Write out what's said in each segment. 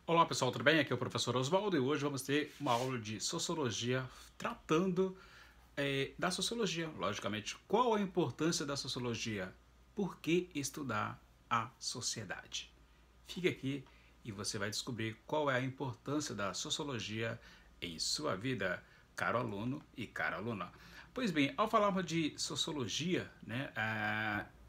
Olá pessoal, tudo bem? Aqui é o professor Oswaldo e hoje vamos ter uma aula de Sociologia tratando da Sociologia, logicamente. Qual a importância da Sociologia? Por que estudar a sociedade? Fique aqui e você vai descobrir qual é a importância da Sociologia em sua vida, caro aluno e cara aluna. Pois bem, ao falarmos de Sociologia, né,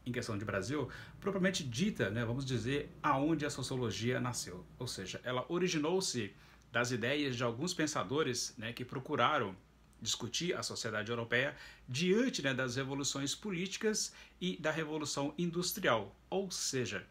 em questão de Brasil, propriamente dita, né, vamos dizer, aonde a sociologia nasceu. Ou seja, ela originou-se das ideias de alguns pensadores, né, que procuraram discutir a sociedade europeia diante, né, das revoluções políticas e da revolução industrial, ou seja,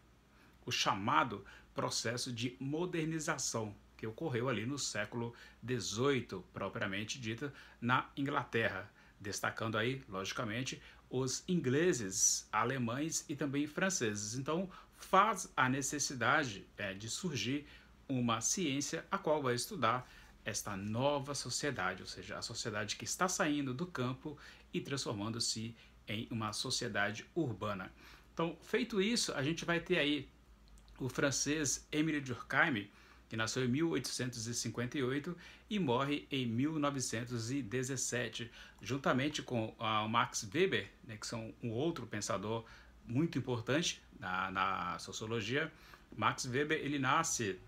o chamado processo de modernização que ocorreu ali no século XVIII, propriamente dita, na Inglaterra, destacando aí, logicamente, os ingleses, alemães e também franceses. Então, faz a necessidade de surgir uma ciência a qual vai estudar esta nova sociedade, ou seja, a sociedade que está saindo do campo e transformando-se em uma sociedade urbana. Então, feito isso, a gente vai ter aí o francês Émile Durkheim, que nasceu em 1858 e morre em 1917, juntamente com o Max Weber, né, que são um outro pensador muito importante na sociologia. Max Weber ele nasce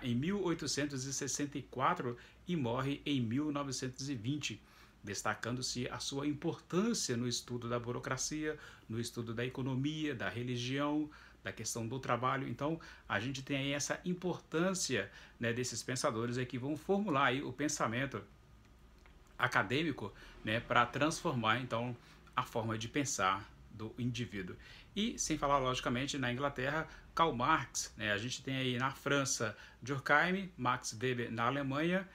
em 1864 e morre em 1920, destacando-se a sua importância no estudo da burocracia, no estudo da economia, da religião, da questão do trabalho. Então, a gente tem aí essa importância, né, desses pensadores aí que vão formular aí o pensamento acadêmico, né, para transformar então a forma de pensar do indivíduo. E sem falar logicamente na Inglaterra, Karl Marx, né, a gente tem aí na França Durkheim, Max Weber na Alemanha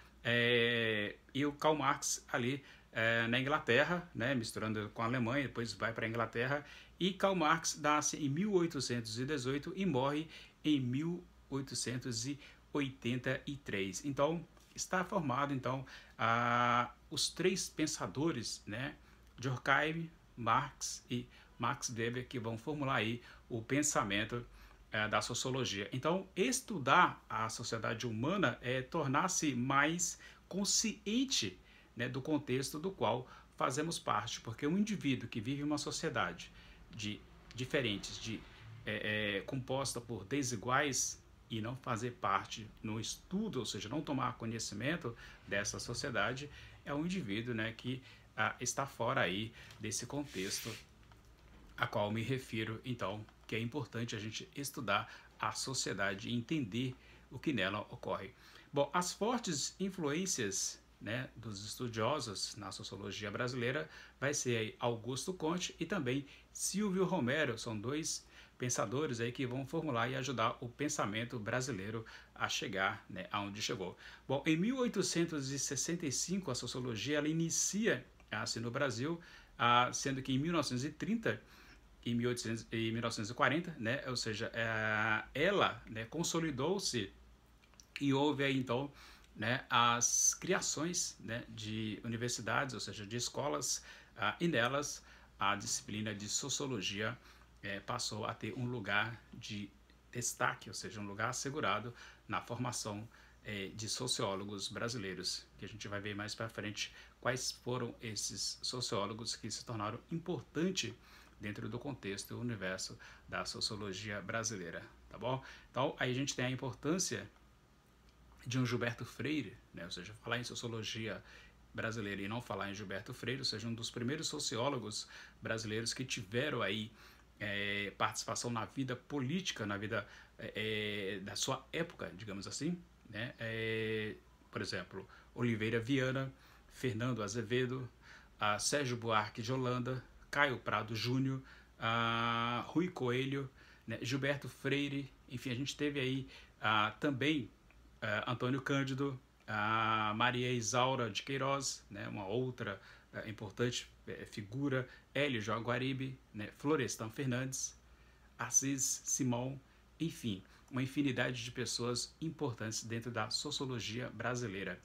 e o Karl Marx ali na Inglaterra, né, misturando com a Alemanha, depois vai para a Inglaterra, e Karl Marx nasce em 1818 e morre em 1883. Então, está formado então os três pensadores, né, Durkheim, Marx e Max Weber, que vão formular aí o pensamento da sociologia. Então, estudar a sociedade humana é tornar-se mais consciente, né, do contexto do qual fazemos parte, porque um indivíduo que vive em uma sociedade de diferentes, composta por desiguais e não fazer parte no estudo, ou seja, não tomar conhecimento dessa sociedade, é um indivíduo, né, que está fora aí desse contexto a qual me refiro. Então, que é importante a gente estudar a sociedade e entender o que nela ocorre. Bom, as fortes influências, né, dos estudiosos na sociologia brasileira vai ser aí Augusto Conte e também Silvio Romero, são dois pensadores aí que vão formular e ajudar o pensamento brasileiro a chegar, né, aonde chegou. Bom, em 1865 a sociologia ela inicia assim no Brasil, sendo que em 1930 em 1940, né, ou seja, ela, né, consolidou-se e houve aí então, né, as criações, né, de universidades, ou seja, de escolas, e nelas a disciplina de sociologia passou a ter um lugar de destaque, ou seja, um lugar assegurado na formação de sociólogos brasileiros, que a gente vai ver mais para frente quais foram esses sociólogos que se tornaram importantes dentro do contexto e universo da sociologia brasileira, tá bom? Então, aí a gente tem a importância de um Gilberto Freire, né? Ou seja, falar em sociologia brasileira e não falar em Gilberto Freire, ou seja, um dos primeiros sociólogos brasileiros que tiveram aí participação na vida política, na vida da sua época, digamos assim, né? Por exemplo, Oliveira Viana, Fernando Azevedo, Sérgio Buarque de Holanda, Caio Prado Júnior, Rui Coelho, né, Gilberto Freire, enfim, a gente teve aí também Antônio Cândido, Maria Isaura de Queiroz, né, uma outra importante figura, Hélio Jaguaribe, né, Florestan Fernandes, Assis Simão, enfim, uma infinidade de pessoas importantes dentro da sociologia brasileira.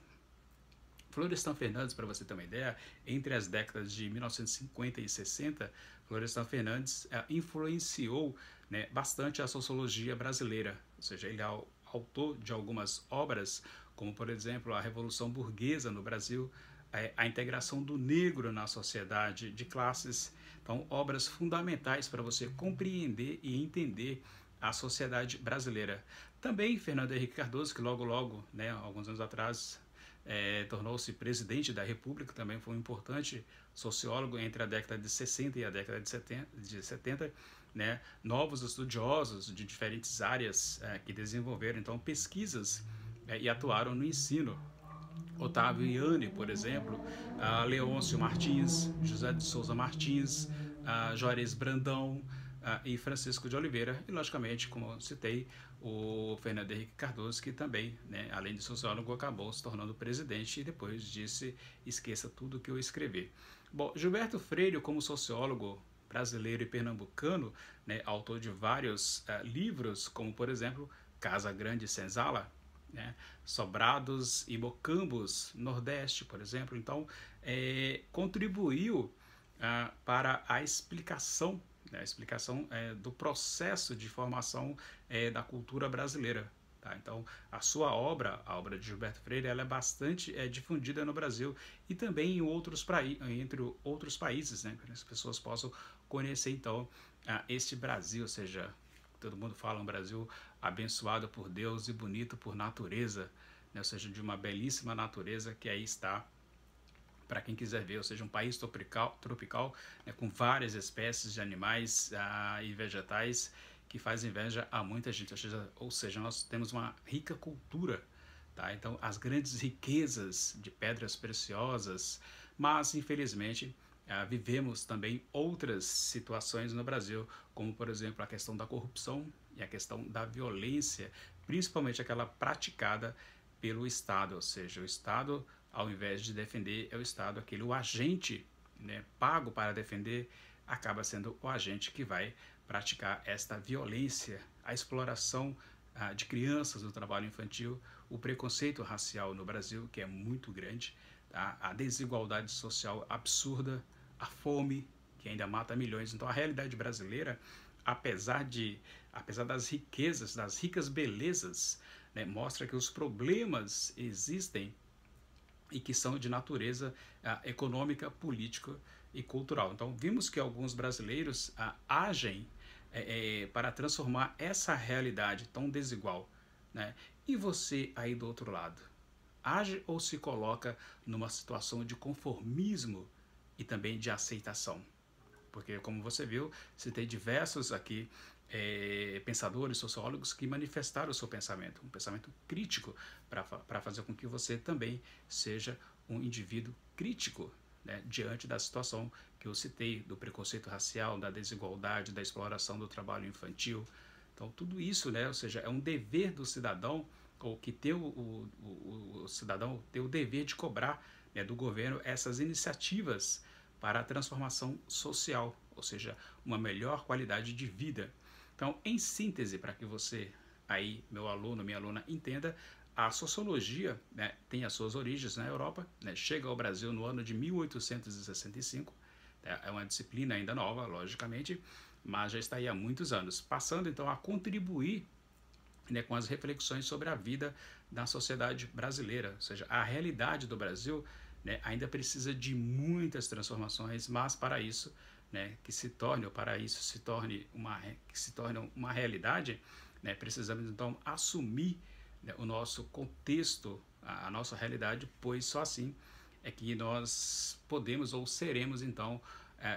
Florestan Fernandes, para você ter uma ideia, entre as décadas de 1950 e 60, Florestan Fernandes influenciou, né, bastante a sociologia brasileira, ou seja, ele ao autor de algumas obras, como por exemplo a Revolução Burguesa no Brasil, a integração do negro na sociedade de classes. Então, obras fundamentais para você compreender e entender a sociedade brasileira. Também Fernando Henrique Cardoso, que logo, né, alguns anos atrás, tornou-se presidente da República, também foi um importante sociólogo entre a década de 60 e a década de 70, né, novos estudiosos de diferentes áreas que desenvolveram então pesquisas e atuaram no ensino. Otávio Iane, por exemplo, Leôncio Martins, José de Souza Martins, Juarez Brandão e Francisco de Oliveira, e logicamente, como eu citei, o Fernando Henrique Cardoso, que também, né, além de sociólogo, acabou se tornando presidente e depois disse: esqueça tudo que eu escrevi. Bom, Gilberto Freire, como sociólogo brasileiro e pernambucano, né, autor de vários livros, como por exemplo Casa Grande e Senzala, né, Sobrados e Mocambos, Nordeste, por exemplo. Então, contribuiu para a explicação, né, do processo de formação da cultura brasileira. Tá? Então, a sua obra, a obra de Gilberto Freire, ela é bastante difundida no Brasil e também entre outros países, né, para que as pessoas possam conhecer, então, este Brasil, ou seja, todo mundo fala um Brasil abençoado por Deus e bonito por natureza, né? Ou seja, de uma belíssima natureza que aí está para quem quiser ver, ou seja, um país tropical né, com várias espécies de animais e vegetais que faz inveja a muita gente, ou seja, nós temos uma rica cultura, tá? Então as grandes riquezas de pedras preciosas, mas infelizmente vivemos também outras situações no Brasil, como por exemplo a questão da corrupção e a questão da violência, principalmente aquela praticada pelo Estado, ou seja, o Estado, ao invés de defender, é o Estado, o agente, né, pago para defender, acaba sendo o agente que vai praticar esta violência, a exploração de crianças no trabalho infantil, o preconceito racial no Brasil, que é muito grande, tá? A desigualdade social absurda, a fome, que ainda mata milhões. Então, a realidade brasileira, apesar das riquezas, das ricas belezas, né, mostra que os problemas existem e que são de natureza econômica, política e cultural. Então, vimos que alguns brasileiros agem para transformar essa realidade tão desigual, né? E você aí do outro lado, age ou se coloca numa situação de conformismo e também de aceitação? Porque, como você viu, citei diversos aqui pensadores, sociólogos que manifestaram o seu pensamento, um pensamento crítico para fazer com que você também seja um indivíduo crítico, né, diante da situação que eu citei, do preconceito racial, da desigualdade, da exploração do trabalho infantil. Então, tudo isso, né, ou seja, é um dever do cidadão, ou que o cidadão tem o dever de cobrar, né, do governo essas iniciativas para a transformação social, ou seja, uma melhor qualidade de vida. Então, em síntese, para que você aí, meu aluno, minha aluna, entenda, a sociologia, né, tem as suas origens na Europa, né, chega ao Brasil no ano de 1865, é uma disciplina ainda nova, logicamente, mas já está aí há muitos anos, passando então a contribuir, né, com as reflexões sobre a vida da sociedade brasileira, ou seja, a realidade do Brasil, né, ainda precisa de muitas transformações, mas para isso, né, que se torne uma realidade, né, precisamos então assumir, né, o nosso contexto, a nossa realidade, pois só assim é que nós podemos ou seremos então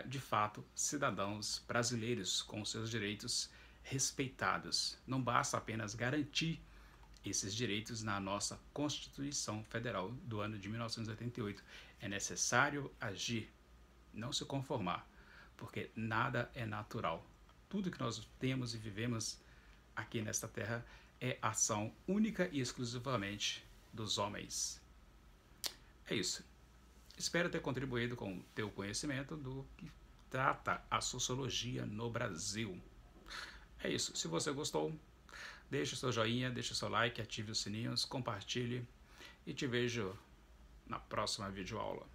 de fato cidadãos brasileiros com seus direitos respeitados. Não basta apenas garantir esses direitos na nossa Constituição Federal do ano de 1988. É necessário agir, não se conformar, porque nada é natural. Tudo que nós temos e vivemos aqui nesta terra é ação única e exclusivamente dos homens. É isso. Espero ter contribuído com o teu conhecimento do que trata a sociologia no Brasil. É isso. Se você gostou, deixe o seu joinha, deixe o seu like, ative os sininhos, compartilhe e te vejo na próxima videoaula.